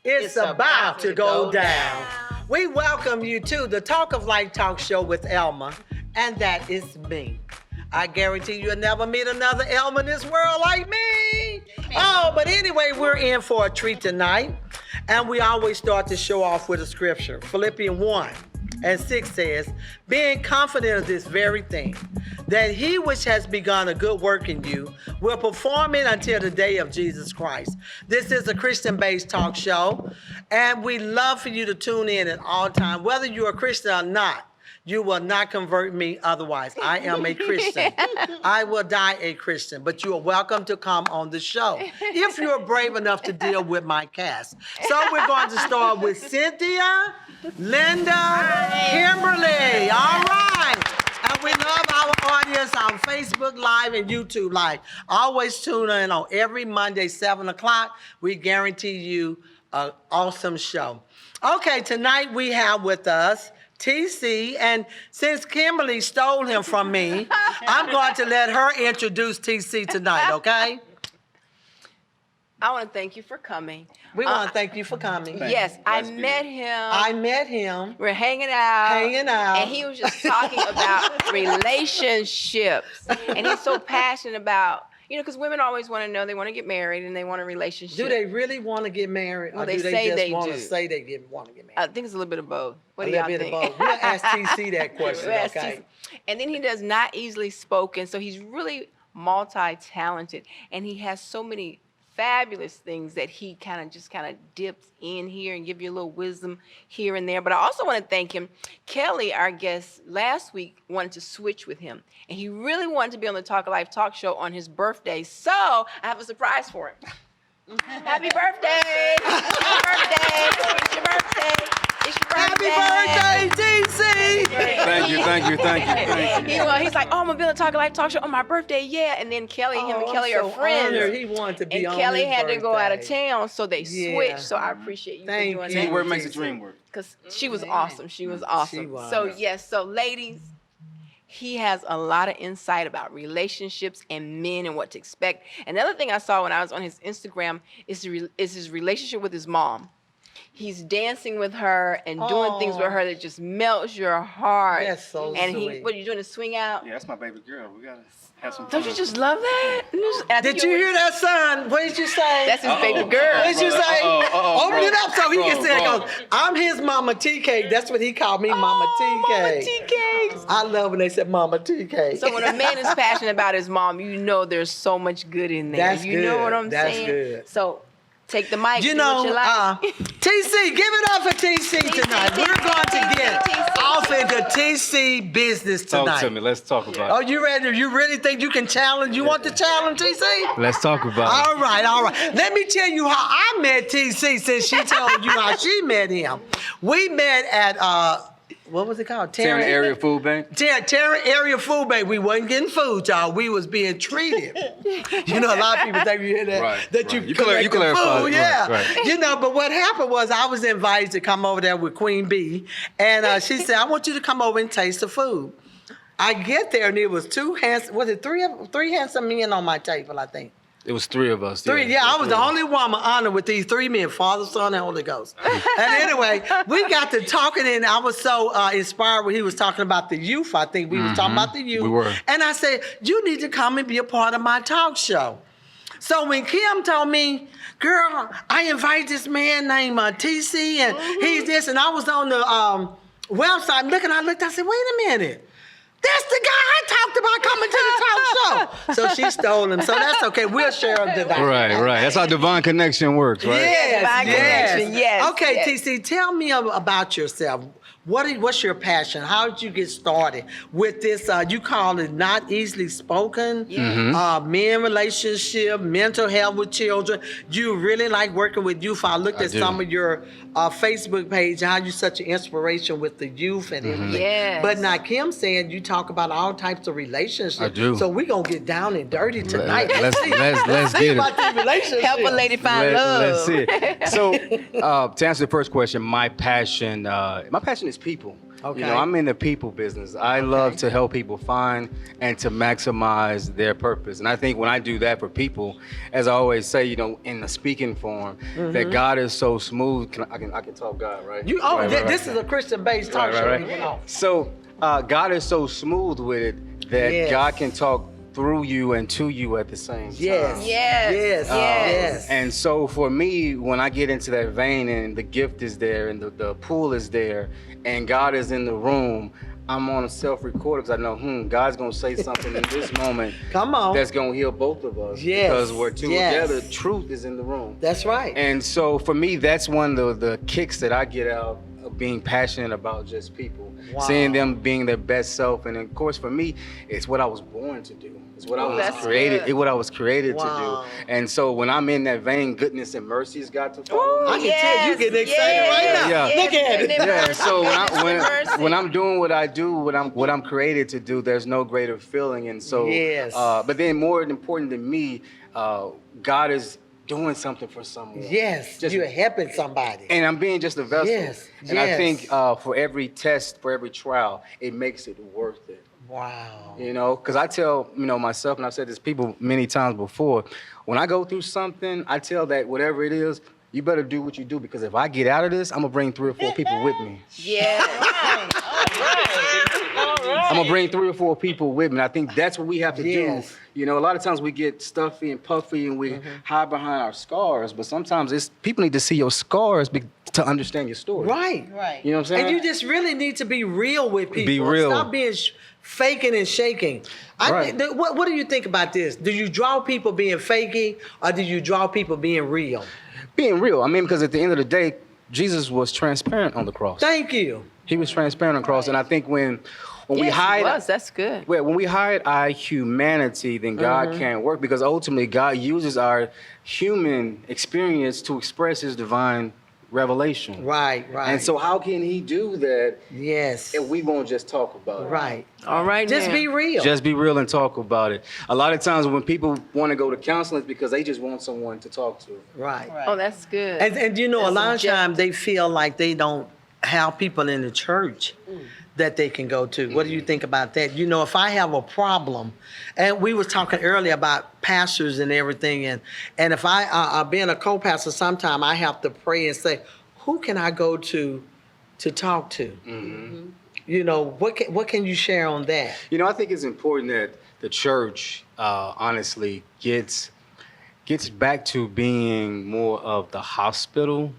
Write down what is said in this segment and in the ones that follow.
It's about to go down. We welcome you to the Talk of Life Talk Show with Elma, and that is me. I guarantee you'll never meet another Elma in this world like me. Oh, but anyway, we're in for a treat tonight, and we always start the show off with a scripture. Philippians 1:6 says, being confident of this very thing, that he which has begun a good work in you will perform it until the day of Jesus Christ. This is a Christian-based talk show, and we love for you to tune in at all times. Whether you're a Christian or not, you will not convert me otherwise. I am a Christian. I will die a Christian, but you are welcome to come on the show if you're brave enough to deal with my cast. So we're going to start with Cynthia, Linda, Kimberly. All right. And we love our audience on Facebook Live and YouTube Live. Always tune in on every Monday, 7 o'clock. We guarantee you an awesome show. Okay, tonight we have with us TC, and since Kimberly stole him from me, I'm going to let her introduce TC tonight, okay? I want to thank you for coming. We want to thank you for coming. Yes, I met him. We're hanging out. And he was just talking about relationships. And he's so passionate about, because women always want to know, they want to get married and they want a relationship. Do they really want to get married? Well, or they do say they they want do. to say they want to get married? I think it's a little bit of both. What do a y'all little think? bit of both. We'll ask TC that question, We'll ask okay? TC. And then he does not easily spoken, so he's really multi-talented. And he has so many fabulous things that he kind of dips in here and give you a little wisdom here and there. But I also want to thank him. Kelly, our guest last week, wanted to switch with him. And he really wanted to be on the Talk of Life talk show on his birthday. So I have a surprise for him. Happy birthday! Happy birthday! It's your birthday! It's your birthday! Happy birthday, TC! Thank you. He's like, oh, I'm gonna be on the Talk of Life talk show on my birthday, yeah. And then Kelly, him and Kelly are friends. Honored. He wanted to be and on Kelly his had to go out of birthday. town, so they switched. So I appreciate you for doing that. Teamwork makes the dream work. Because she was awesome. She was awesome. She was. So yes, so ladies, he has a lot of insight about relationships and men and what to expect. Another thing I saw when I was on his Instagram is his relationship with his mom. He's dancing with her and doing things with her that just melts your heart. That's so and sweet. What are you doing to swing out? Yeah, that's my baby girl. We gotta have some fun. Don't you just love that? Did you hear that, son? What did you say? That's his baby girl. What did you say? Open it up so he can say it. Bro. Goes, I'm his Mama TK. That's what he called me, Mama TK. Mama TK. I love when they said Mama TK. So when a man is passionate about his mom, you know there's so much good in there. That's you know good. what I'm That's saying? good. So take the mic. You do know, what you like. TC, give it up for TC tonight. We're going to get off into TC business tonight. Talk to me. Let's talk about Oh, it. you ready? You really think you can challenge? You want to challenge TC? Let's talk about All right. Let me tell you how I met TC since she told you how she met him. We met at, what was it called? Tarrant Area Food Bank. Tarrant Area Food Bank. We wasn't getting food, y'all. We was being treated. A lot of people think you hear that. Right, that right. you You collect the clarify food. it. Yeah. Right. But what happened was I was invited to come over there with Queen Bee. And she said, I want you to come over and taste the food. I get there and it was three handsome men on my table, I think. It was three of us. Three, I was the only woman honored with these three men, Father, Son, and Holy Ghost. And anyway, we got to talking, and I was so inspired when he was talking about the youth. I think we was talking about the youth. We were. And I said, you need to come and be a part of my talk show. So when Kim told me, girl, I invite this man named TC, and he's this, and I was on the website looking, I said, wait a minute. That's the guy I talked about coming to the talk show. So she stole him. So that's okay. We'll share him tonight. Right. That's how divine connection works, right? Divine connection, yes. Okay, yes. TC, tell me about yourself. What's your passion? How did you get started with this? You call it not easily spoken, men relationship, mental health with children. You really like working with youth. I looked at some of your Facebook page, how you're such an inspiration with the youth and everything. Yes. But now Kim saying you talk about all types of relationships. I do. So we're going to get down and dirty tonight. Let's see get about it. these relationships. Help a lady find love. Let's see it. So to answer the first question, my passion is people. Okay. You know, I'm in the people business. I love to help people find and to maximize their purpose. And I think when I do that for people, as I always say, you know, in the speaking form, that God is so smooth. I can talk God, right? This is a Christian-based talk show. Right. So God is so smooth with it that God can talk through you and to you at the same time. Yes. And so for me, when I get into that vein and the gift is there and the pool is there and God is in the room, I'm on a self-record because I know, God's going to say something in this moment that's going to heal both of us. Because we're two together, truth is in the room. That's right. And so for me, that's one of the kicks that I get out of being passionate about just people. Seeing them being their best self. And of course, for me, it's what I was born to do. It's what I was created. It's what I was created to do. And so when I'm in that vein, goodness and mercy has got to follow. I can tell you getting excited right now. Look at it. Yeah. So when I'm doing what I do, what I'm created to do, there's no greater feeling. And so, but then more important than me, God is doing something for someone. Yes, you're helping somebody. And I'm being just a vessel. Yes. And I think for every test, for every trial, it makes it worth it. Wow. You know, because I tell, myself, and I've said this to people many times before, when I go through something, I tell that whatever it is, you better do what you do, because if I get out of this, I'm going to bring 3 or 4 people with me. Yeah. I'm going to bring 3 or 4 people with me. And I think that's what we have to do. You know, a lot of times we get stuffy and puffy and we hide behind our scars, but sometimes people need to see your scars to understand your story. Right. You know what I'm saying? And you just really need to be real with people. Be real. Stop being faking and shaking. What do you think about this? Do you draw people being faking, or do you draw people being real? Being real. I mean, because at the end of the day, Jesus was transparent on the cross. Thank you. He was transparent on the cross. And I think when we hide, that's good. When we hide our humanity, then God can't work, because ultimately God uses our human experience to express his divine revelation. Right. And so how can he do that if we won't just talk about it? Right. All right. Just be real. Just be real and talk about it. A lot of times when people want to go to counseling, it's because they just want someone to talk to. Right. Oh, that's good. And a lot of times they feel like they don't have people in the church that they can go to. What do you think about that? You know, if I have a problem, and we was talking earlier about pastors and everything, and if I being a co-pastor, sometime I have to pray and say, who can I go to talk to? You know, what can you share on that? You know, I think it's important that the church honestly gets back to being more of the hospital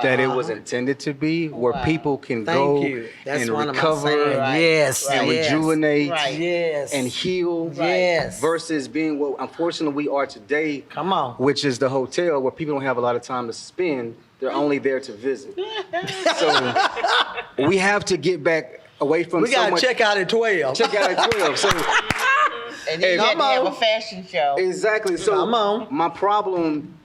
that it was intended to be, where people can go and recover and rejuvenate and heal, versus being what unfortunately we are today, which is the hotel, where people don't have a lot of time to spend. They're only there to visit. So we have to get back away from. We gotta check out at 12. Check out at 12. So. And then you have a fashion show. Exactly. So my problem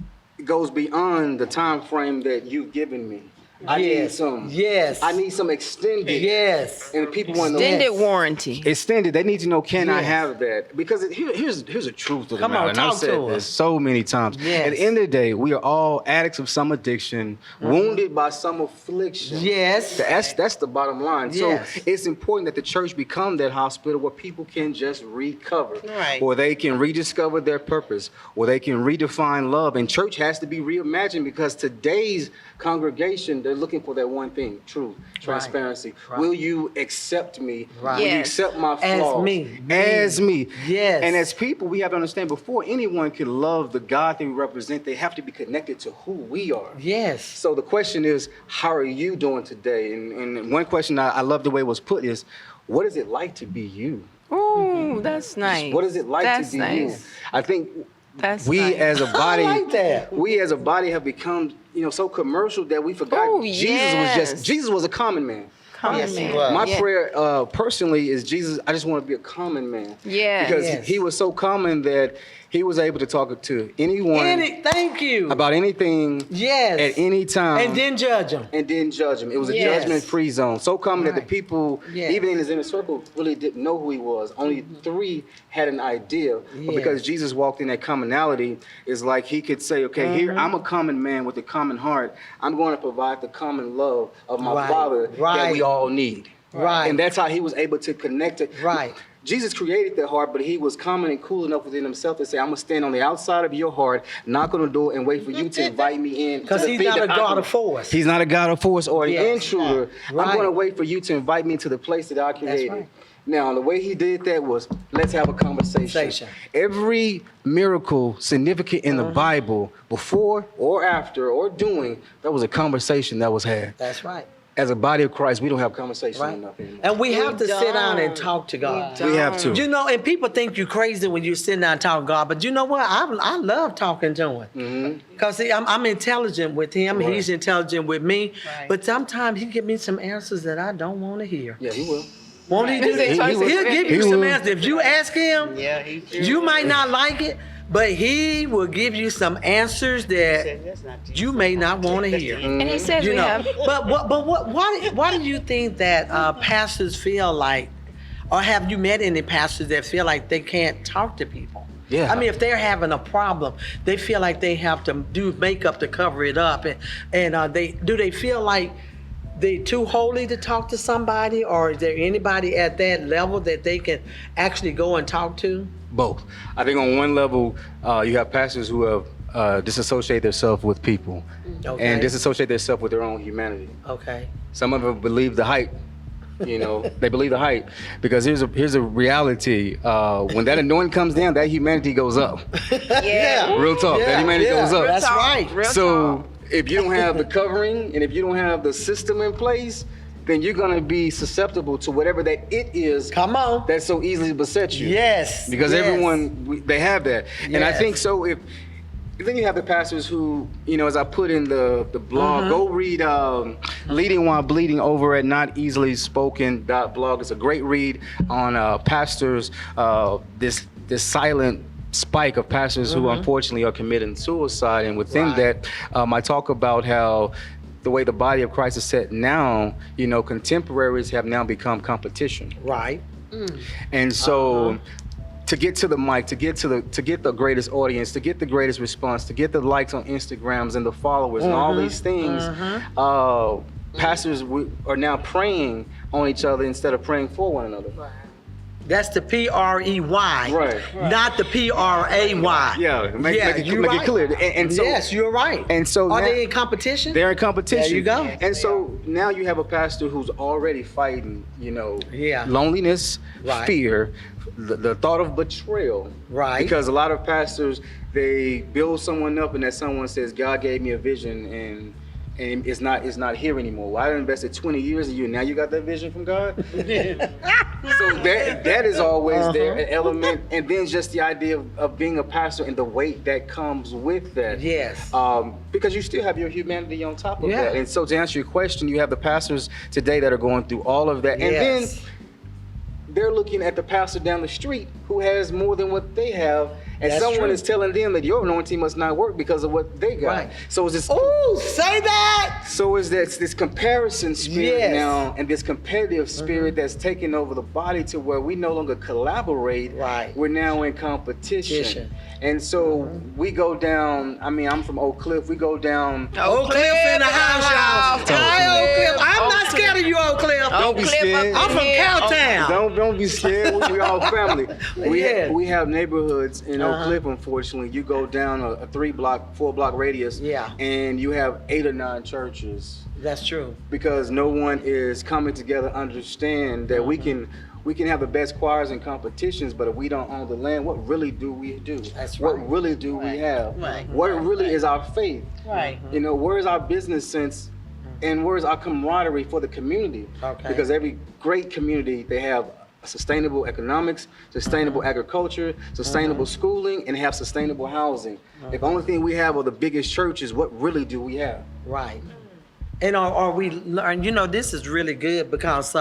goes beyond the time frame that you've given me. I need some. I need some extended. And people want to know. Extended warranty. Extended. They need to know, can I have that? Because here's the truth of the matter. And I've said this so many times. At the end of the day, we are all addicts of some addiction, wounded by some affliction. That's the bottom line. So it's important that the church become that hospital where people can just recover. Or they can rediscover their purpose. Or they can redefine love. And church has to be reimagined, because today's congregation, they're looking for that one thing: truth, transparency. Will you accept me? Will you accept my flaws? As me. And as people, we have to understand, before anyone can love the God that we represent, they have to be connected to who we are. So the question is, how are you doing today? And one question I love the way it was put is, what is it like to be you? Oh, that's nice. What is it like to be you? I think as a body, we as a body have become, so commercial that we forgot Jesus was a common man. My prayer personally is, Jesus, I just want to be a common man. Because he was so common that He was able to talk to anyone. Thank you. About anything. Yes. At any time. And then judge them. It was a judgment-free zone. So common that the people, even in his inner circle, really didn't know who he was. Only 3 had an idea. But because Jesus walked in that commonality, it's like he could say, okay, here, I'm a common man with a common heart. I'm going to provide the common love of my Father that we all need. Right. And that's how he was able to connect it. Right. Jesus created that heart, but he was common and cool enough within himself to say, I'm going to stand on the outside of your heart, knock on the door, and wait for you to invite me in. Because he's not a God of force. He's not a God of force or an intruder. Right. I'm going to wait for you to invite me to the place that I created. That's right. Now, the way he did that was, let's have a conversation. Every miracle significant in the Bible, before or after or doing, there was a conversation that was had. That's right. As a body of Christ, we don't have conversation enough anymore. And we have to sit down and talk to God. We have to. You know, and people think you're crazy when you're sitting down and talking to God, but you know what? I love talking to him. Because I'm intelligent with him. Right. He's intelligent with me. Right. But sometimes he give me some answers that I don't want to hear. Yeah, he will. Won't he do that? He'll give you some answers. If you ask him, you might not like it, but he will give you some answers that you may not want to hear. And he says we have. But why do you think that pastors feel like, or have you met any pastors that feel like they can't talk to people? Yeah. I mean, if they're having a problem, they feel like they have to do makeup to cover it up, and they feel like they too holy to talk to somebody, or is there anybody at that level that they can actually go and talk to? Both. I think on one level, you have pastors who have disassociated themselves with people and disassociate themselves with their own humanity. Okay. Some of them believe the hype. You know, they believe the hype because here's a reality. When that anointing comes down, that humanity goes up. Real talk. That humanity goes up. That's right. Real so talk. If you don't have the covering and if you don't have the system in place, then you're gonna be susceptible to whatever that it is. Come on. That so easily besets you. Yes. Because everyone they have that, and I think so. If then you have the pastors who, you know, as I put in the blog, go read Leading While Bleeding over at noteasily-spoken.blog. It's a great read on pastors, this silent spike of pastors who unfortunately are committing suicide. And within that, I talk about how the way the body of Christ is set now, you know, contemporaries have now become competition. Right. And so to get to the mic, to get the greatest audience, to get the greatest response, to get the likes on Instagrams and the followers and all these things, pastors are now preying on each other instead of praying for one another. Right. That's the P-R-E-Y, not the P-R-A-Y. Yeah, make it clear. And so, yes, you're right. And so are they in competition? They're in competition. There you go. And so now you have a pastor who's already fighting, you know, loneliness, fear, the thought of betrayal. Right. Because a lot of pastors, they build someone up and that someone says, God gave me a vision and it's not here anymore. Well, I invested 20 years in you, and now you got that vision from God? So that is always there, an element. And then just the idea of being a pastor and the weight that comes with that. Yes. Because you still have your humanity on top of that. And so to answer your question, you have the pastors today that are going through all of that. And then they're looking at the pastor down the street who has more than what they have. And someone is telling them that your anointing must not work because of what they got. Right. So it's this. Oh, say that. So is that this comparison spirit now, and this competitive spirit that's taking over the body to where we no longer collaborate. Right. We're now in competition. And so we go down. I mean, I'm from Oak Cliff. We go down. Oak Cliff in the house, y'all. Hi, Oak Cliff. I'm not scared of you, Oak Cliff. Don't be scared. I'm from Cowtown. Don't be scared. We all family. We have neighborhoods in Oak Cliff. Unfortunately, you go down a 4-block radius. And you have 8 or 9 churches. That's true. Because no one is coming together, understand that we can have the best choirs and competitions, but if we don't own the land, what really do we do? That's right. What really do we have? What really is our faith? Right. You know, where is our business sense, and where is our camaraderie for the community? Because every great community, they have sustainable economics, sustainable agriculture, sustainable schooling, and have sustainable housing. If the only thing we have are the biggest churches, what really do we have? Right. And are we learn? This is really good because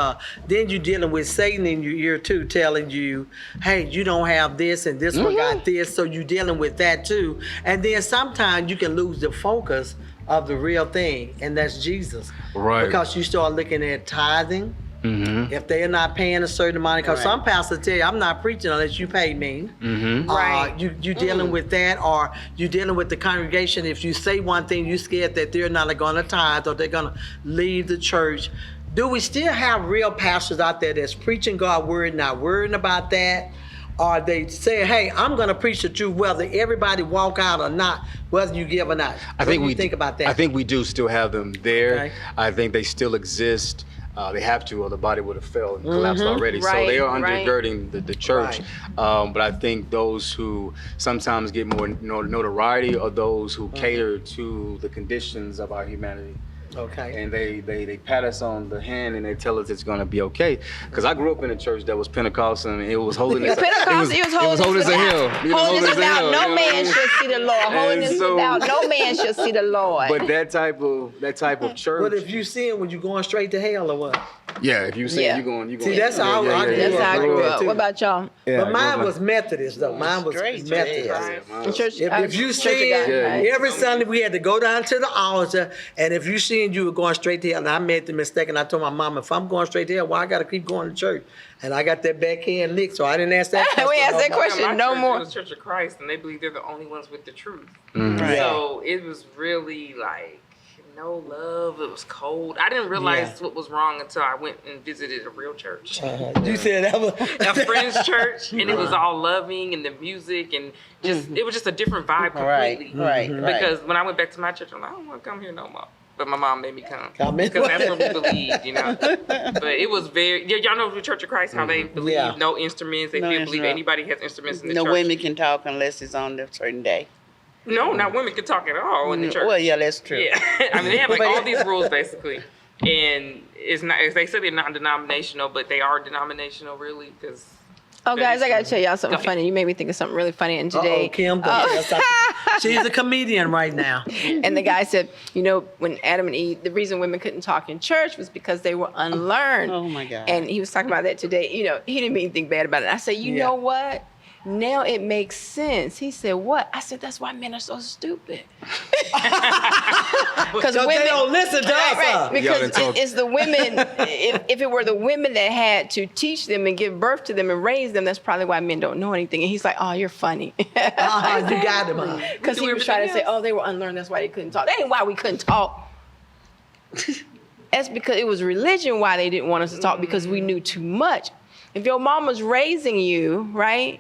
then you're dealing with Satan in your ear too, telling you, "Hey, you don't have this, and this one got this," so you're dealing with that too. And then sometimes you can lose the focus of the real thing, and that's Jesus. Right. Because you start looking at tithing. If they're not paying a certain amount, because some pastors tell you, "I'm not preaching unless you pay me." Right. You dealing with that, or you dealing with the congregation. If you say one thing, you scared that they're not going to tithe or they're going to leave the church. Do we still have real pastors out there that's preaching God's word, not worrying about that? Or they say, "Hey, I'm going to preach the truth whether everybody walk out or not, whether you give or not." What do you think about that? I think we do still have them there. Okay. I think they still exist. They have to, or the body would have fell and collapsed already. So they are undergirding the church. But I think those who sometimes get more notoriety are those who cater to the conditions of our humanity. Okay. And they pat us on the hand and they tell us it's going to be okay. Because I grew up in a church that was Pentecostal and it was holding us. It was holding us a hill. Holding without no man shall see the Lord. Holding us without no man shall see the Lord. But that type of church. But if you sin, when you going straight to hell or what? Yeah, if you sin, you're going. See, that's how I grew up. What about y'all? Yeah, but mine was Methodist though. Mine was Methodist. Church, If you sin, every Sunday we had to go down to the altar, and if you sin, you were going straight to hell. And I made the mistake, and I told my mom, if I'm going straight to hell, why I got to keep going to church? And I got that backhand lick, so I didn't ask that question. We asked that question no more. It was Church of Christ, and they believe they're the only ones with the truth. Right. So it was really like no love. It was cold. I didn't realize what was wrong until I went and visited a real church. You said that was A friend's church, and it was all loving, and the music, and just it was just a different vibe completely. Right. Because when I went back to my church, I'm like, I don't want to come here no more. But my mom made me come Come in. because that's what we believed, But it was very. Y'all know the Church of Christ how they believe no instruments. They believe anybody has instruments in the church. No women can talk unless it's on a certain day. No, not women can talk at all in the church. Well, yeah, that's true. Yeah, I mean they have like all these rules basically, and it's not. They say they're non-denominational, but they are denominational really because. Oh, guys, I got to tell y'all something funny. You made me think of something really funny. And today, Kim, she's a comedian right now. And the guy said, when Adam and Eve, the reason women couldn't talk in church was because they were unlearned. Oh my God. And he was talking about that today. He didn't mean anything bad about it. I said, you know what? Now it makes sense. He said, what? I said, that's why men are so stupid. Because women they don't listen to us. Right, because it's the women. If it were the women that had to teach them and give birth to them and raise them, that's probably why men don't know anything. And he's like, oh, you're funny. You got him. Because he was trying to say, oh, they were unlearned. That's why they couldn't talk. That ain't why we couldn't talk. That's because it was religion why they didn't want us to talk, because we knew too much. If your mom was raising you, right,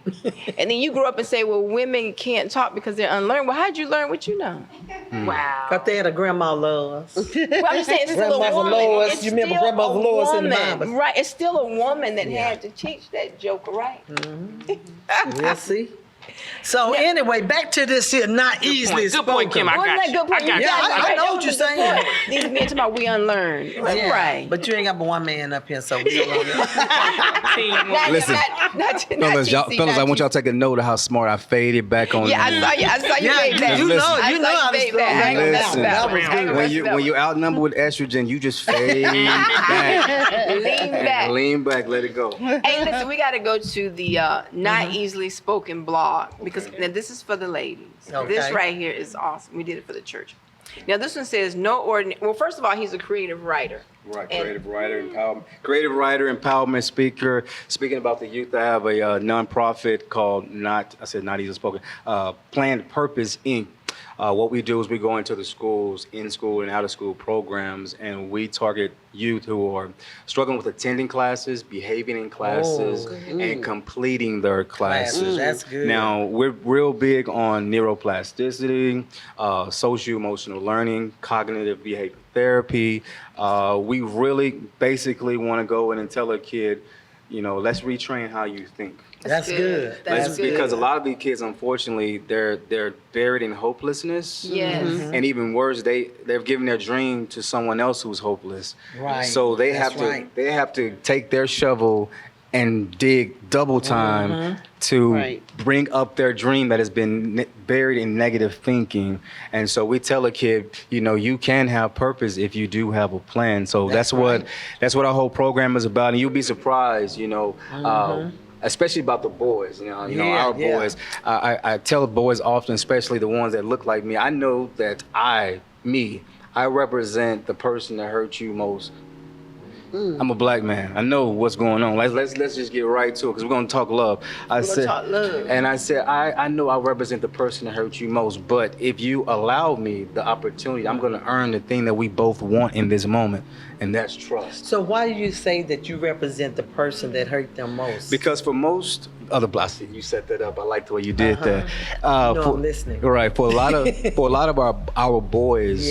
and then you grew up and say, well, women can't talk because they're unlearned. Well, how'd you learn what you know? Wow. Because they had a grandma Lois. Well, I'm just saying, it's still a woman. Lois. You remember Grandmother Lois in the Bible? Right. It's still a woman that had to teach that joke, right? We'll see. So anyway, back to this here, not easily spoken. Good point, Kim. I got you. I know what you're saying. These men talking about we unlearned. Yeah, right. But you ain't got but one man up here, so we don't know. Listen, fellas, I want y'all to take a note of how smart I faded back on. Yeah, I saw you fade back. You know how to fade back. Listen, that was good. When you're outnumbered with estrogen, you just fade back. Lean back. Lean back, let it go. Hey, listen, we got to go to the not easily spoken blog, because now this is for the ladies. Okay. This right here is awesome. We did it for the church. Now this one says no ordinary. Well, first of all, he's a creative writer. Right, creative writer, empowerment speaker. Speaking about the youth, I have a nonprofit called Not Easily Spoken, Planned Purpose Inc. What we do is we go into the schools, in school and out of school programs, and we target youth who are struggling with attending classes, behaving in classes, and completing their classes. That's good. Now, we're real big on neuroplasticity, socio-emotional learning, cognitive behavior therapy. We really basically want to go in and tell a kid, let's retrain how you think. That's good. That's good. Because a lot of these kids, unfortunately, they're buried in hopelessness. Yes. And even worse, they've given their dream to someone else who's hopeless. Right. So they have to take their shovel and dig double time to bring up their dream that has been buried in negative thinking. And so we tell a kid, you know, you can have purpose if you do have a plan. So that's what our whole program is about. And you'll be surprised, you know, especially about the boys, you know, our boys. I tell the boys often, especially the ones that look like me, I know that I represent the person that hurt you most. I'm a black man. I know what's going on. Let's just get right to it, because we're gonna talk love. I said, I know I represent the person that hurt you most, but if you allow me the opportunity, I'm gonna earn the thing that we both want in this moment, and that's trust. So why do you say that you represent the person that hurt them most? Because for most other blacks, you set that up. I like the way you did that. I'm listening. Right. For a lot of our boys,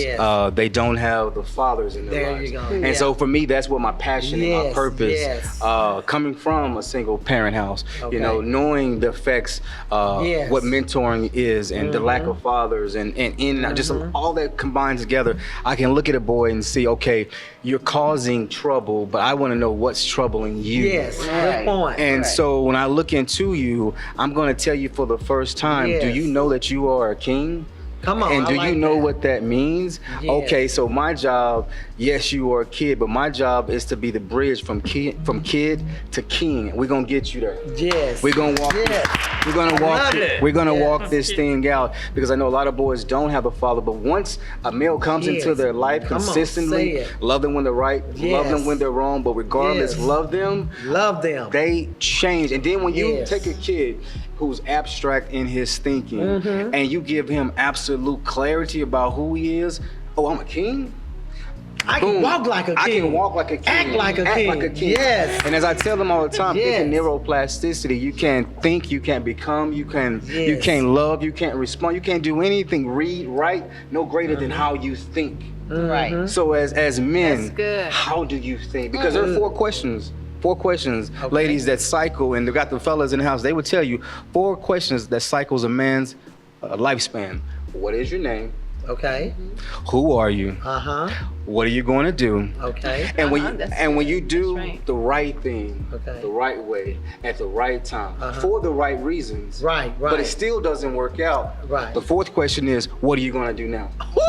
they don't have the fathers in their lives. There you go. And so for me, that's what my passion and my purpose. Coming from a single parent house, you know, knowing the effects, what mentoring is, and the lack of fathers, and just all that combined together, I can look at a boy and see, okay, you're causing trouble, but I want to know what's troubling you. Yes, good point. And so when I look into you, I'm going to tell you for the first time, do you know that you are a king? Come on. And do you know what that means? Yes. Okay, so my job, yes, you are a kid, but my job is to be the bridge from kid to king. We're gonna get you there. Yes. We're gonna walk. We're gonna walk this thing out, because I know a lot of boys don't have a father. But once a male comes into their life consistently, love them when they're right, love them when they're wrong, but regardless, love them. They change. And then when you take a kid who's abstract in his thinking, and you give him absolute clarity about who he is. Oh, I'm a king? I can walk like a king. I can walk like a king. Act like a king. Yes. And as I tell them all the time, thinking neuroplasticity, you can't think, you can't become, you can't love, you can't respond, you can't do anything, read, write, no greater than how you think. Right. So as men, how do you think? Because there are four questions, ladies, that cycle, and they got the fellas in the house, they would tell you 4 questions that cycles a man's lifespan. What is your name? Okay. Who are you? What are you going to do? Okay. And when you do the right thing, the right way, at the right time, for the right reasons, but it still doesn't work out. The 4th question is, what are you going to do now? Woo!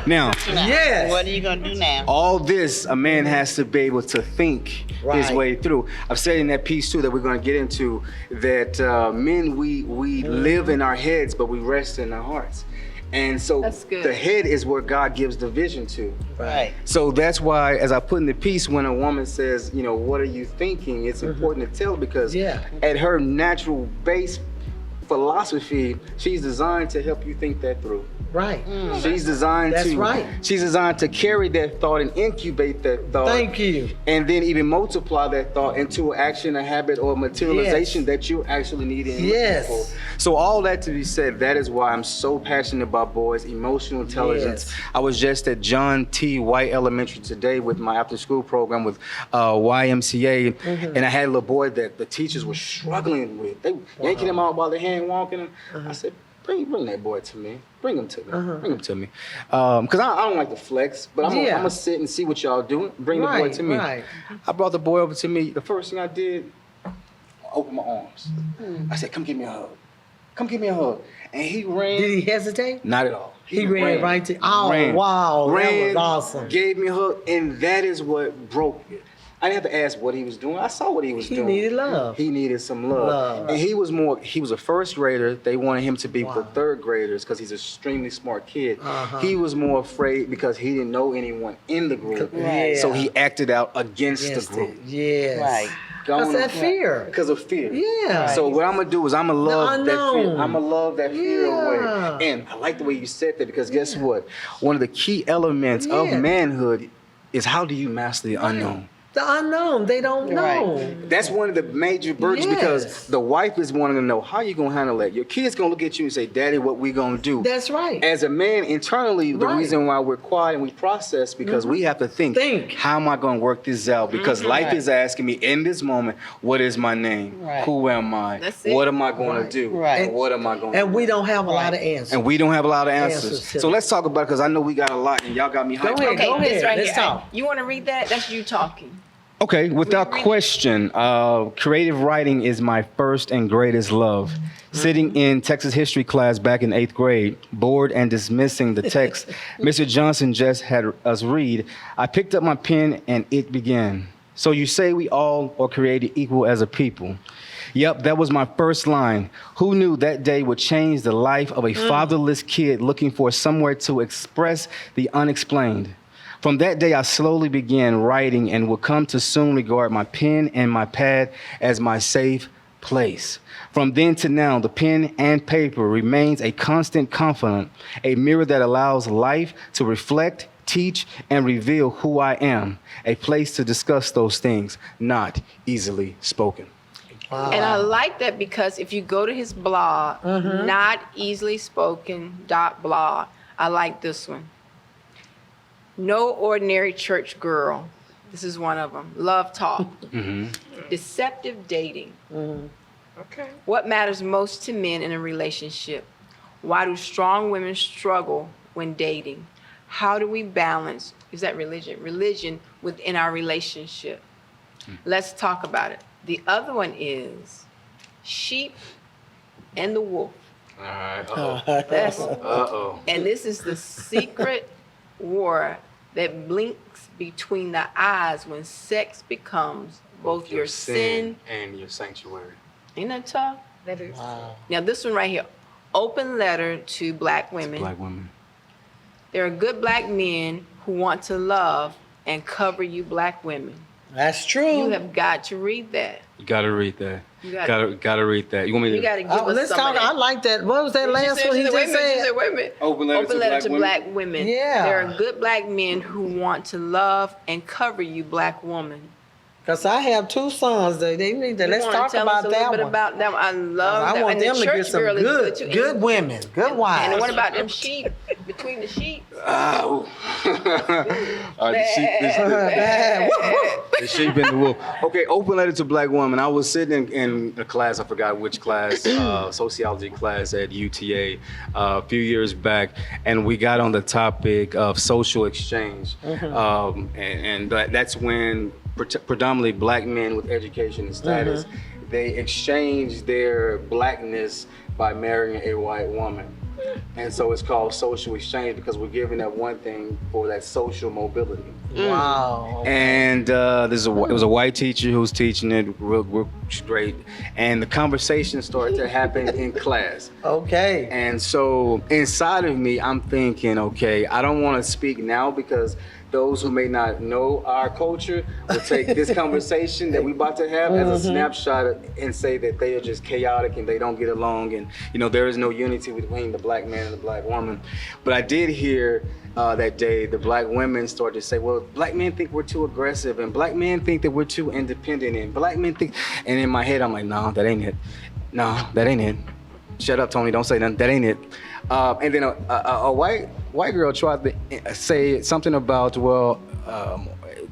Now. Yes. What are you going to do now? All this, a man has to be able to think his way through. I've said in that piece too that we're going to get into that men, we live in our heads, but we rest in our hearts. And so the head is where God gives the vision to. Right. So that's why, as I put in the piece, when a woman says, you know, what are you thinking? It's important to tell, because at her natural base philosophy, she's designed to help you think that through. Right. She's designed She's designed to carry that thought and incubate that thought. Thank you. And then even multiply that thought into an action, a habit, or a materialization that you actually need in life for. So all that to be said, that is why I'm so passionate about boys, emotional intelligence. I was just at John T. White Elementary today with my after-school program with YMCA, and I had a little boy that the teachers were struggling with. They yanking him out by the hand, walking him. I said, Bring that boy to me. Bring him to me. Bring him to me. Because I don't like to flex, but I'm going to sit and see what y'all doing. Bring the boy to me. I brought the boy over to me. The first thing I did, I opened my arms. I said, come give me a hug. Come give me a hug. And he ran. Did he hesitate? Not at all. He ran right to, wow, that was awesome. Gave me a hug, and that is what broke it. I didn't have to ask what he was doing. I saw what he was doing. He needed love. He needed some love. And he was a first grader. They wanted him to be for 3rd graders because he's an extremely smart kid. He was more afraid because he didn't know anyone in the group. So he acted out against the group. Right. Because that fear. Because of fear. Yeah. So what I'm going to do is I'm going to love that fear. I'm going to love that fear away. And I like the way you said that, because guess what? One of the key elements of manhood is, how do you master the unknown? The unknown, they don't know. That's one of the major burdens, because the wife is wanting to know, how you going to handle that? Your kid's going to look at you and say, Daddy, what we going to do? That's right. As a man, internally, the reason why we're quiet and we process, because we have to think, how am I going to work this out? Because life is asking me in this moment, what is my name? Who am I? What am I going to do? And what am I going to do? And we don't have a lot of answers. So let's talk about it, because I know we got a lot and y'all got me hyped. Go ahead. This right Let's here. talk. You want to read that? That's you talking. Okay, without question, creative writing is my first and greatest love. Sitting in Texas history class back in 8th grade, bored and dismissing the text Mr. Johnson just had us read, I picked up my pen and it began. So you say we all are created equal as a people. Yep, that was my first line. Who knew that day would change the life of a fatherless kid looking for somewhere to express the unexplained? From that day, I slowly began writing and would come to soon regard my pen and my pad as my safe place. From then to now, the pen and paper remains a constant confidant, a mirror that allows life to reflect, teach, and reveal who I am, a place to discuss those things not easily spoken. Wow. And I like that because if you go to his blog, not easily spoken.blog, I like this one. No ordinary church girl. This is one of them. Love talk. Deceptive dating. Okay. What matters most to men in a relationship? Why do strong women struggle when dating? How do we balance, is that religion? Religion within our relationship. Let's talk about it. The other one is sheep and the wolf. All right. And this is the secret war that blinks between the eyes when sex becomes both your sin and your sanctuary. Ain't that tough? That is. Wow. Now this one right here, open letter to black women. Black women. There are good black men who want to love and cover you black women. That's true. You have got to read that. You gotta read that. You gotta read that. You want me to? You got to give us let's some talk. of that. I like that. What was that last one he just said? Wait a minute. Open letter to black women. Yeah. There are good black men who want to love and cover you black woman. Because I have 2 sons. They need to. Let's talk about that one. About them. I love that. I want And them the to get church some girl is good, too. good women, good wives. And what about them sheep? Between the sheep. Oh. The sheep and the wolf. Okay, open letter to black women. I was sitting in a class, I forgot which class, sociology class at UTA a few years back, and we got on the topic of social exchange. And that's when predominantly black men with education and status, they exchange their blackness by marrying a white woman. And so it's called social exchange because we're giving that one thing for that social mobility. Wow. And it was a white teacher who was teaching it real great. And the conversation started to happen in class. Okay. And so inside of me, I'm thinking, okay, I don't want to speak now because those who may not know our culture will take this conversation that we're about to have as a snapshot and say that they are just chaotic and they don't get along and, you know, there is no unity between the black man and the black woman. But I did hear that day the black women started to say, well, black men think we're too aggressive and black men think that we're too independent and black men think, and in my head I'm like, no, that ain't it. No, that ain't it. Shut up, Tony, don't say nothing, that ain't it. And then a white girl tried to say something about, well,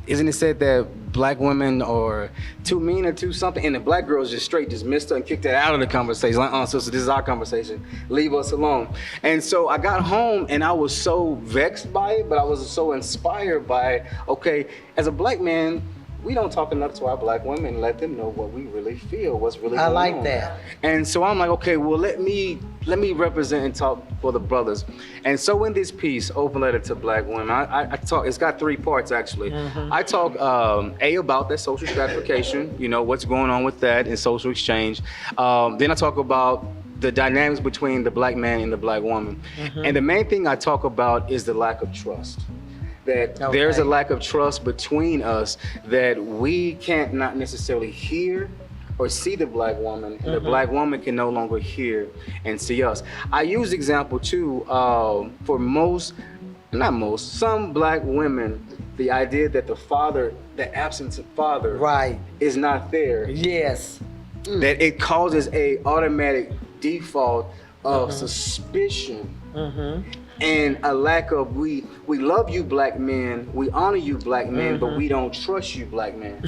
isn't it said that black women are too mean or too something? And the black girls just straight dismissed her and kicked her out of the conversation. Like, sister, this is our conversation. Leave us alone. And so I got home and I was so vexed by it, but I was so inspired by, okay, as a black man, we don't talk enough to our black women and let them know what we really feel, what's really going on. I like that. And so I'm like, okay, well, let me represent and talk for the brothers. And so in this piece, Open Letter to Black Women, I talk, it's got 3 parts actually. I talk, about that social stratification, you know, what's going on with that and social exchange. Then I talk about the dynamics between the black man and the black woman. And the main thing I talk about is the lack of trust. That there's a lack of trust between us that we can't not necessarily hear or see the black woman, and the black woman can no longer hear and see us. I use example too, for some black women, the idea that the absence of father is not there. Yes. That it causes a automatic default of suspicion. and a lack of we love you black men, we honor you black men, but we don't trust you black men.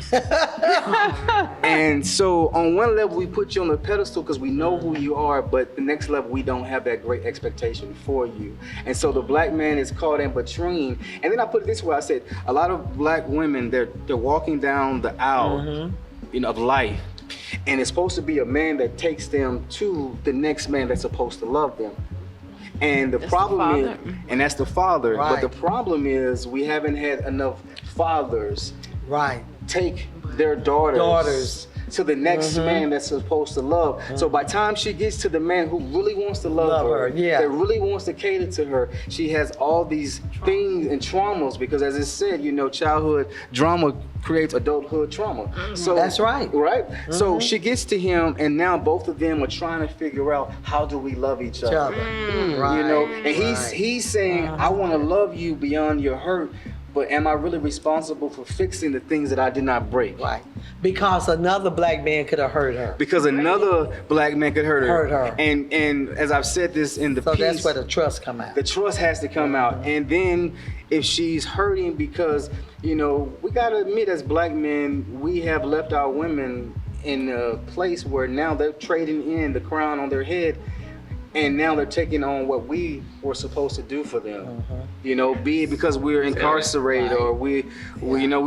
And so on one level we put you on the pedestal because we know who you are, but the next level we don't have that great expectation for you. And so the black man is caught in between. And then I put it this way, I said a lot of black women, they're walking down the aisle of life, and it's supposed to be a man that takes them to the next man that's supposed to love them. And the problem is, and that's the father. Right. But the problem is we haven't had enough fathers take their daughters to the next man that's supposed to love. So by the time she gets to the man who really wants to love her, that really wants to cater to her, she has all these things and traumas, because as it said, childhood drama creates adulthood trauma. So that's right. So she gets to him, and now both of them are trying to figure out, how do we love each other? And he's saying, I want to love you beyond your hurt, but am I really responsible for fixing the things that I did not break? Right. Because another black man could have hurt her. Because another black man could hurt her. And as I've said this in the piece, that's where the trust come out. The trust has to come out. And then if she's hurting because, we gotta admit as black men, we have left our women in a place where now they're trading in the crown on their head. And now they're taking on what we were supposed to do for them, be it because we're incarcerated, or we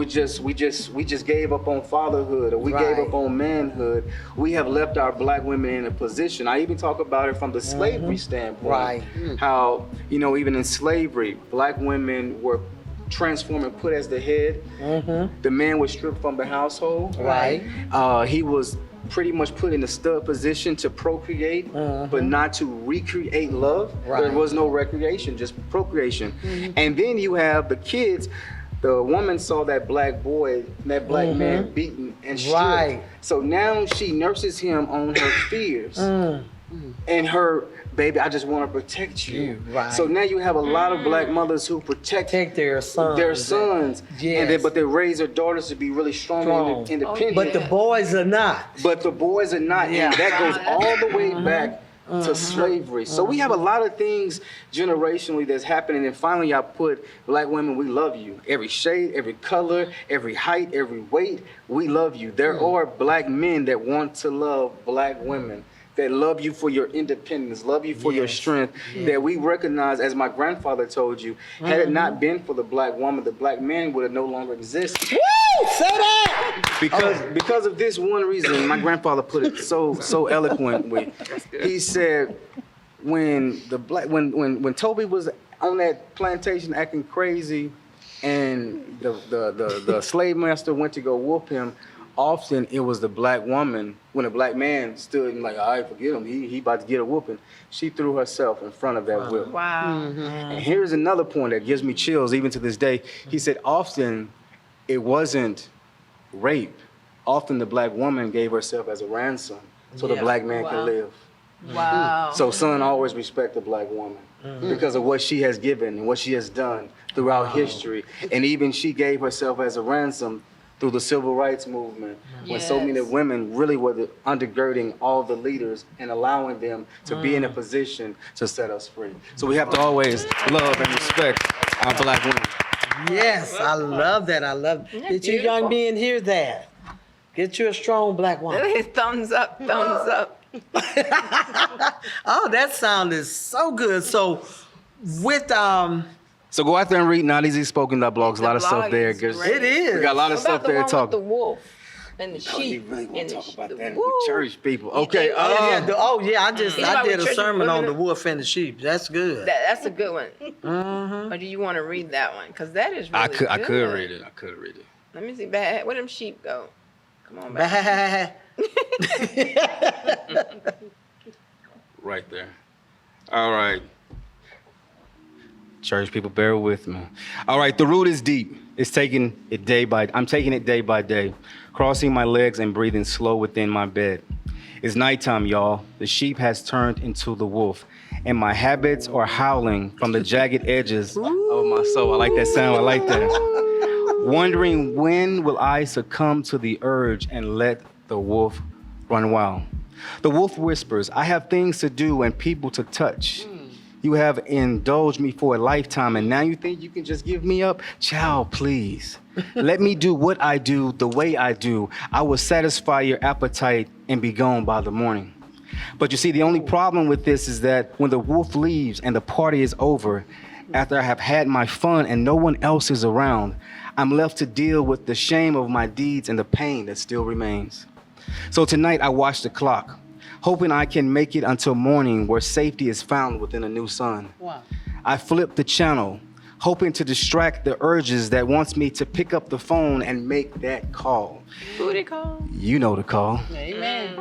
just gave up on fatherhood, or we gave up on manhood. We have left our black women in a position. I even talk about it from the slavery standpoint, how even in slavery, black women were transformed and put as the head. The man was stripped from the household. He was pretty much put in a stud position to procreate, but not to recreate love. There was no recreation, just procreation. And then you have the kids. The woman saw that black boy, that black man beaten and stripped. So now she nurses him on her fears and her, baby, I just want to protect you. So now you have a lot of black mothers who protect their sons. But they raise their daughters to be really strong and independent. But the boys are not. And that goes all the way back to slavery. So we have a lot of things generationally that's happening. And finally I put, black women, we love you. Every shade, every color, every height, every weight, we love you. There are black men that want to love black women, that love you for your independence, love you for your strength, that we recognize, as my grandfather told you, had it not been for the black woman, the black man would have no longer existed. Woo! Say that! Because of this one reason, my grandfather put it so eloquently. He said, when Toby was on that plantation acting crazy, and the slave master went to go whoop him, often it was the black woman, when a black man stood and like, all right, forget him, he about to get a whooping. She threw herself in front of that whip. And here's another point that gives me chills even to this day. He said often it wasn't rape. Often the black woman gave herself as a ransom so the black man can live. So son, always respect the black woman because of what she has given and what she has done throughout history. And even she gave herself as a ransom through the civil rights movement, when so many women really were undergirding all the leaders and allowing them to be in a position to set us free. So we have to always love and respect our black women. Yes, I love that. Did you young men hear that? Get you a strong black woman. Thumbs up, thumbs up. Oh, that sound is so good. So with So go out there and read Not Spoken blogs. A lot of stuff there. It is. We got a lot of stuff there to talk. The wolf and the sheep. You really want to talk about that with church people? Okay. I did a sermon on the wolf and the sheep. That's good. That's a good one. Or do you want to read that one? Because that is really good. I could read it. Let me see. Where them sheep go? Come on back. Right there. All right. Church people, bear with me. All right, the root is deep. I'm taking it day by day, crossing my legs and breathing slow within my bed. It's nighttime, y'all. The sheep has turned into the wolf, and my habits are howling from the jagged edges of my soul. I like that sound. I like that. Wondering when will I succumb to the urge and let the wolf run wild. The wolf whispers, I have things to do and people to touch. You have indulged me for a lifetime, and now you think you can just give me up? Child, please. Let me do what I do the way I do. I will satisfy your appetite and be gone by the morning. But you see, the only problem with this is that when the wolf leaves and the party is over, after I have had my fun and no one else is around, I'm left to deal with the shame of my deeds and the pain that still remains. So tonight I watch the clock, hoping I can make it until morning where safety is found within a new sun. Wow. I flip the channel, hoping to distract the urges that wants me to pick up the phone and make that call. Booty call. You know the call. Amen.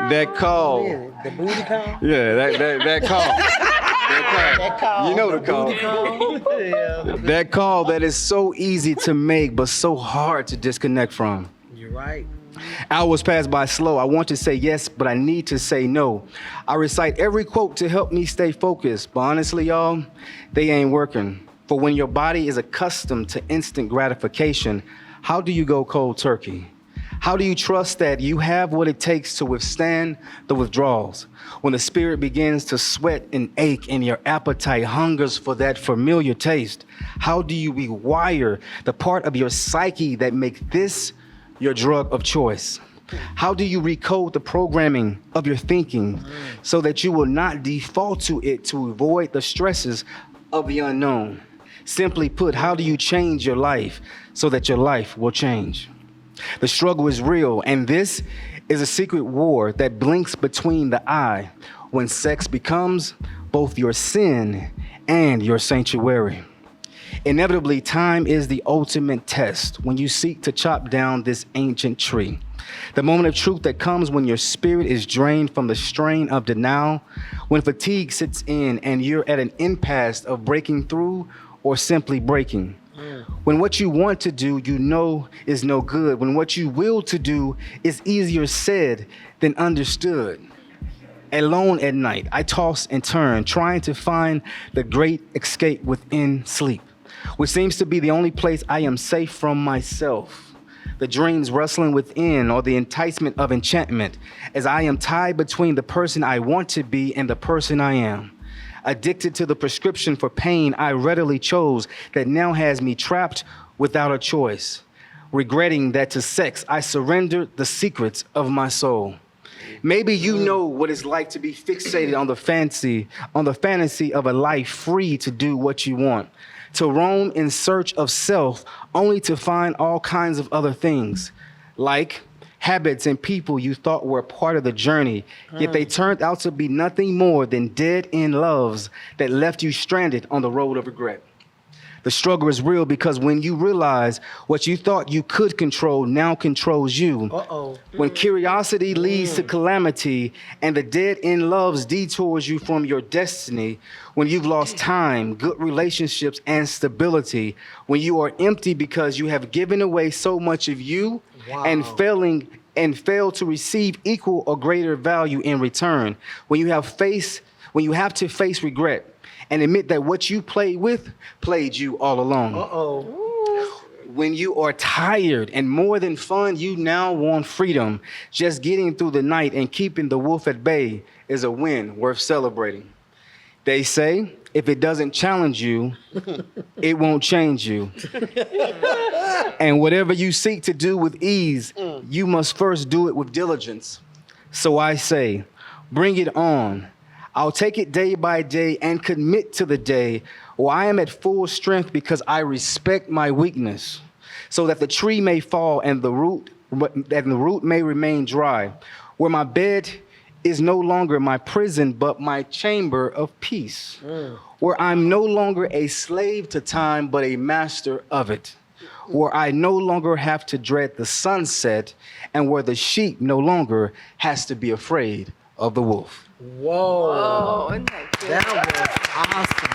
That call. Really? The booty call? Yeah, that call. That call. You know the call. Booty call. Yeah. That call that is so easy to make but so hard to disconnect from. You're right. Hours pass by slow. I want to say yes, but I need to say no. I recite every quote to help me stay focused, but honestly, y'all, they ain't working. For when your body is accustomed to instant gratification, how do you go cold turkey? How do you trust that you have what it takes to withstand the withdrawals? When the spirit begins to sweat and ache and your appetite hungers for that familiar taste, how do you rewire the part of your psyche that makes this your drug of choice? How do you recode the programming of your thinking so that you will not default to it to avoid the stresses of the unknown? Simply put, how do you change your life so that your life will change? The struggle is real, and this is a secret war that blinks between the eye when sex becomes both your sin and your sanctuary. Inevitably, time is the ultimate test when you seek to chop down this ancient tree. The moment of truth that comes when your spirit is drained from the strain of denial, when fatigue sits in and you're at an impasse of breaking through or simply breaking. When what you want to do, you know is no good. When what you will to do is easier said than understood. Alone at night, I toss and turn, trying to find the great escape within sleep, which seems to be the only place I am safe from myself. The dreams rustling within or the enticement of enchantment, as I am tied between the person I want to be and the person I am. Addicted to the prescription for pain I readily chose that now has me trapped without a choice. Regretting that to sex I surrendered the secrets of my soul. Maybe you know what it's like to be fixated on the fantasy of a life free to do what you want, to roam in search of self only to find all kinds of other things, like habits and people you thought were a part of the journey, yet they turned out to be nothing more than dead-end loves that left you stranded on the road of regret. The struggle is real because when you realize what you thought you could control now controls you. When curiosity leads to calamity and the dead-end loves detours you from your destiny, when you've lost time, good relationships, and stability, when you are empty because you have given away so much of you and fail to receive equal or greater value in return, when you have to face regret and admit that what you played with played you all along. When you are tired and more than fun, you now want freedom. Just getting through the night and keeping the wolf at bay is a win worth celebrating. They say, if it doesn't challenge you, it won't change you. And whatever you seek to do with ease, you must first do it with diligence. So I say, bring it on. I'll take it day by day and commit to the day where I am at full strength because I respect my weakness, so that the tree may fall and the root may remain dry, where my bed is no longer my prison, but my chamber of peace, where I'm no longer a slave to time, but a master of it, where I no longer have to dread the sunset, and where the sheep no longer has to be afraid of the wolf. Whoa. Isn't that good? That was awesome.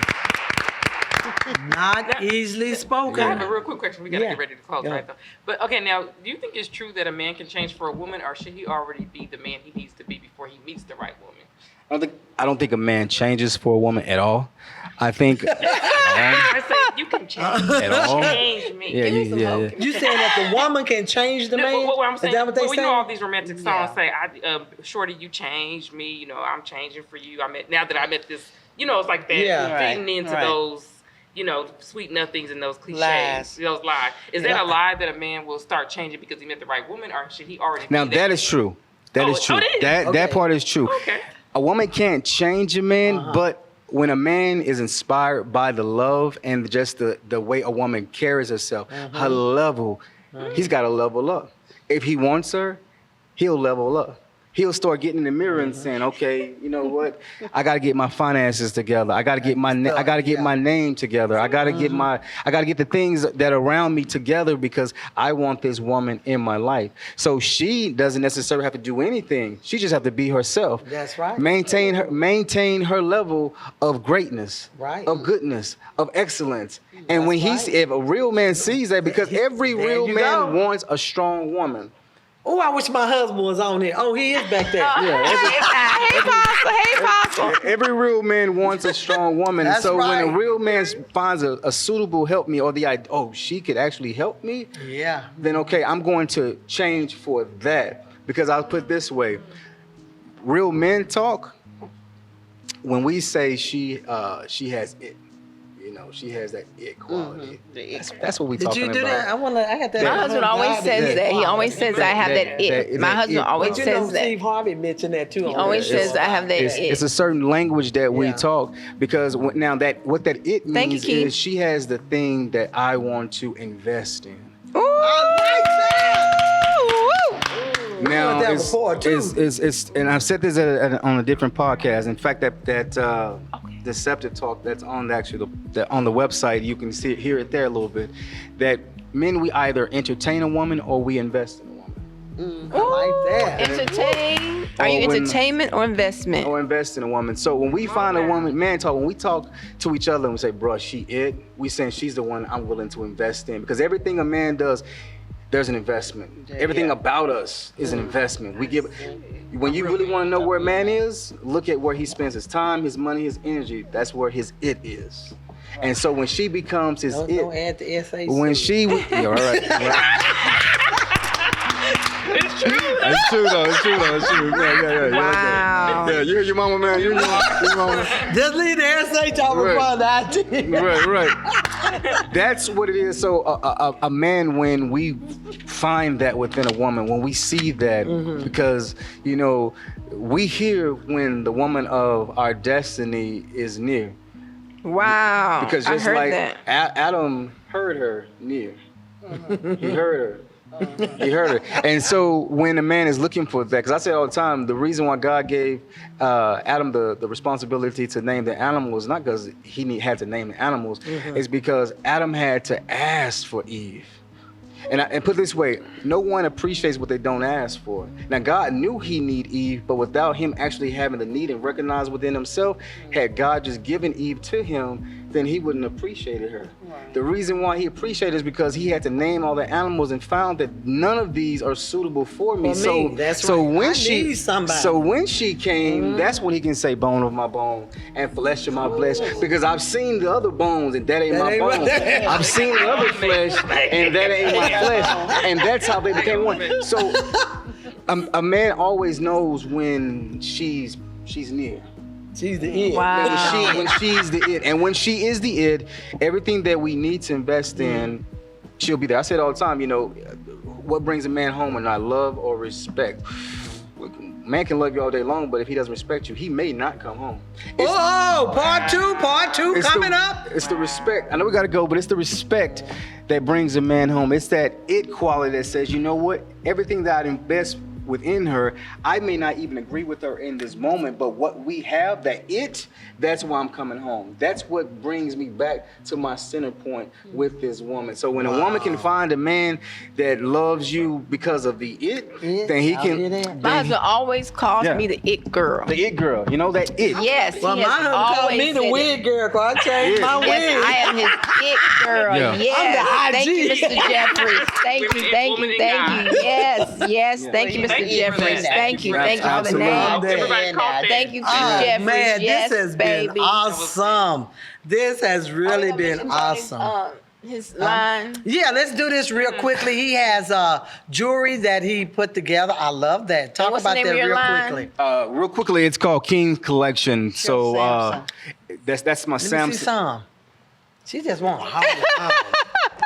Not easily spoken. I have a real quick question. We got to get ready to close, right? Though. But okay, now, do you think it's true that a man can change for a woman, or should he already be the man he needs to be before he meets the right woman? I don't think a man changes for a woman at all. I think I said you can change. At all? Change me. Yeah, You saying that the woman can change the man? What I'm saying, Is that what they you say? know all these romantic songs say, "Shorty, you changed me. You know, I'm changing for you. Now that I met this you know, it's like that. Yeah. Feeding into those, you know, sweet nothings and those cliches, Lies. those lies. Is that a lie that a man will start changing because he met the right woman, or should he already? Now be that is true. That is true. it is? That part is true. Okay. A woman can't change a man, but when a man is inspired by the love and just the way a woman carries herself, her level, he's got to level up. If he wants her, he'll level up. He'll start getting in the mirror and saying, "Okay, you know what? I got to get my finances together. I got to get my my name together. I got to get the things that are around me together because I want this woman in my life." So she doesn't necessarily have to do anything. She just have to be herself. That's right. Maintain her level of greatness, right, of goodness, of excellence. And when if a real man sees that, because every real man wants a strong woman. Oh, I wish my husband was on here. Oh, he is back there. Hey, Apostle. Every real man wants a strong woman. That's so right. when a real man finds a suitable help me, or the idea, she could actually help me, then okay, I'm going to change for that. Because I'll put it this way, real men talk, when we say she has it, you know, she has that it quality. That's what we talking about. Did you do that? I had that. My husband always says that. He always says I have that it. My husband always says that. Steve Harvey mentioned that too. He always says I have that it. It's a certain language that we talk, because now what that it means is she has the thing that I want to invest in. Ooh. Now, it's and I've said this on a different podcast. In fact, that Deceptive Talk that's on on the website, you can hear it there a little bit. That men, we either entertain a woman or we invest in a woman. I like that. Entertain? Are you entertainment or investment? Or invest in a woman. So when we find a woman, when we talk to each other and we say, "Bruh, she it," we saying she's the one I'm willing to invest in, because everything a man does, there's an investment. Everything about us is an investment. When you really want to know where a man is, look at where he spends his time, his money, his energy. That's where his it is. And so when she becomes his it, don't add the SAC. when she, all right. It's true. It's true though. It's true. Yeah. Wow. Yeah, you hear your mama, man. You hear your mama. Just leave the SH off in front of the IT. Right. That's what it is. So a man, when we find that within a woman, when we see that, because, you know, we hear when the woman of our destiny is near. Wow. Because just I heard like that. Adam heard her near. He heard her. He heard her. And so when a man is looking for that, because I say all the time, the reason why God gave Adam the responsibility to name the animals, not because he had to name the animals, is because Adam had to ask for Eve. And put it this way, no one appreciates what they don't ask for. Now, God knew he needed Eve, but without him actually having the need and recognize within himself, had God just given Eve to him, then he wouldn't have appreciated her. Right. The reason why he appreciated is because he had to name all the animals and found that none of these are suitable for me. When she came, that's when he can say bone of my bone and flesh of my flesh, because I've seen the other bones and that ain't my bone. I've seen the other flesh and that ain't my flesh, and that's how they became one. So a man always knows when she's near. She's the it. Wow. When she's the it. And when she is the it, everything that we need to invest in, she'll be there. I say it all the time, you know, what brings a man home or not, love or respect? Man can love you all day long, but if he doesn't respect you, he may not come home. Part two coming up. It's the respect. I know we got to go, but it's the respect that brings a man home. It's that it quality that says, you know what? Everything that I invest within her, I may not even agree with her in this moment, but what we have, that's why I'm coming home. That's what brings me back to my center point with this woman. So when a woman can find a man that loves you because of the then he can. My husband always calls me the it girl. The it girl, you know, that it. Yes, well, my husband called me the wig girl, because I changed my wig. Yes, I am his it girl. Yeah. Yes. I'm the IG. Thank you, Mr. Jeffries. Thank you. Yes. Thank you, Mr. Jeffries. Thank you for the name. Everybody caught that. Thank you, Mr. Jeffries. Man, yes, this has baby. been awesome. This has really been awesome. His line. Yeah, let's do this real quickly. He has jewelry that he put together. I love that. Talk what's about the name that of your real line? quickly. Real quickly, it's called King's Collection. So That's my Let me Samsung. see some. She just want to holler.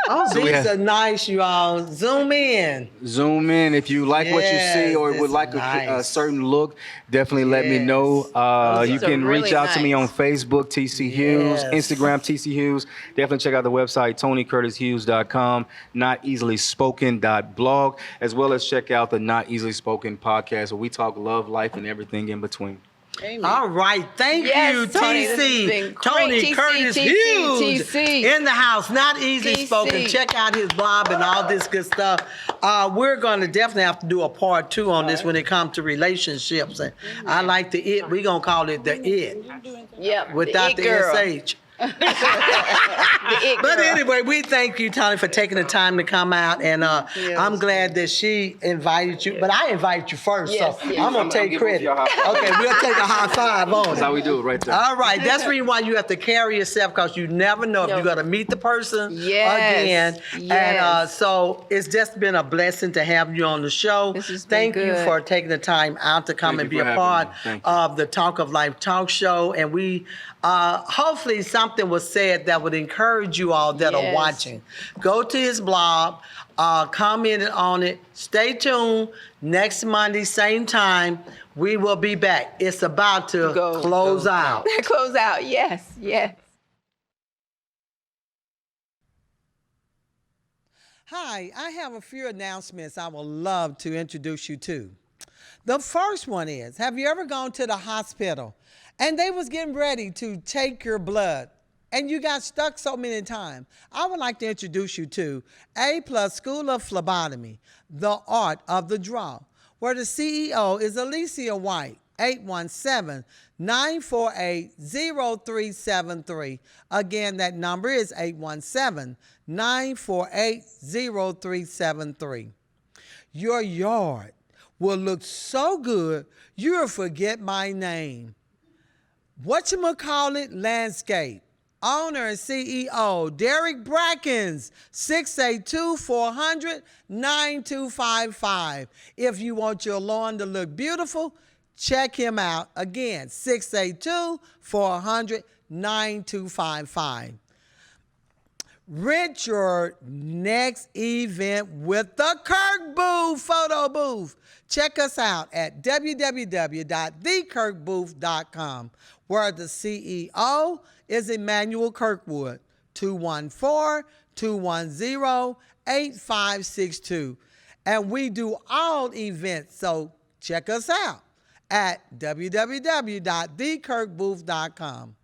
Oh, So these are nice, you all. Zoom in. Zoom in if you like what you see or would like a certain look. Definitely let me know. You can reach out to me on Facebook, TC Hughes, Instagram, TC Hughes. Definitely check out the website, TonyCurtisHughes.com, noteasily-spoken.blog, as well as check out the Not Easily Spoken podcast where we talk love, life, and everything in between. Amen. All right. Thank you, Tony, TC. Tony Curtis Hughes in the house. Not easily spoken. Check out his blog and all this good stuff. We're going to definitely have to do a part 2 on this when it comes to relationships. And I like the it. We're going to call it the it. Yep. Without the SH. But anyway, we thank you, Tony, for taking the time to come out, and I'm glad that she invited you. But I invited you first, so I'm gonna take credit. Okay, we'll take a high five on it. That's how we do it, right there. All right, that's the reason why you have to carry yourself, because you never know if you're gonna meet the person again. And so it's just been a blessing to have you on the show. Thank you for taking the time out to come and be a part of the Talk of Life talk show, and we. Hopefully something was said that would encourage you all that are watching. Go to his blog, comment on it. Stay tuned. Next Monday, same time, we will be back. It's about to close out. Close out, yes. Hi, I have a few announcements I would love to introduce you to. The first one is, have you ever gone to the hospital and they was getting ready to take your blood and you got stuck so many times? I would like to introduce you to A+ School of Phlebotomy, the art of the draw, where the CEO is Alicia White, 817-948-0373. Again, that number is 817-948-0373. Your yard will look so good, you'll forget my name. Whatchamacallit Landscape, owner and CEO, Derek Brackens, 682-400-9255. If you want your lawn to look beautiful, check him out. Again, 682-400-9255. Rent your next event with the Kirk Booth photo booth. Check us out at www.thekirkbooth.com, where the CEO is Emmanuel Kirkwood, 214-210-8562. And we do all events, so check us out at www.thekirkbooth.com.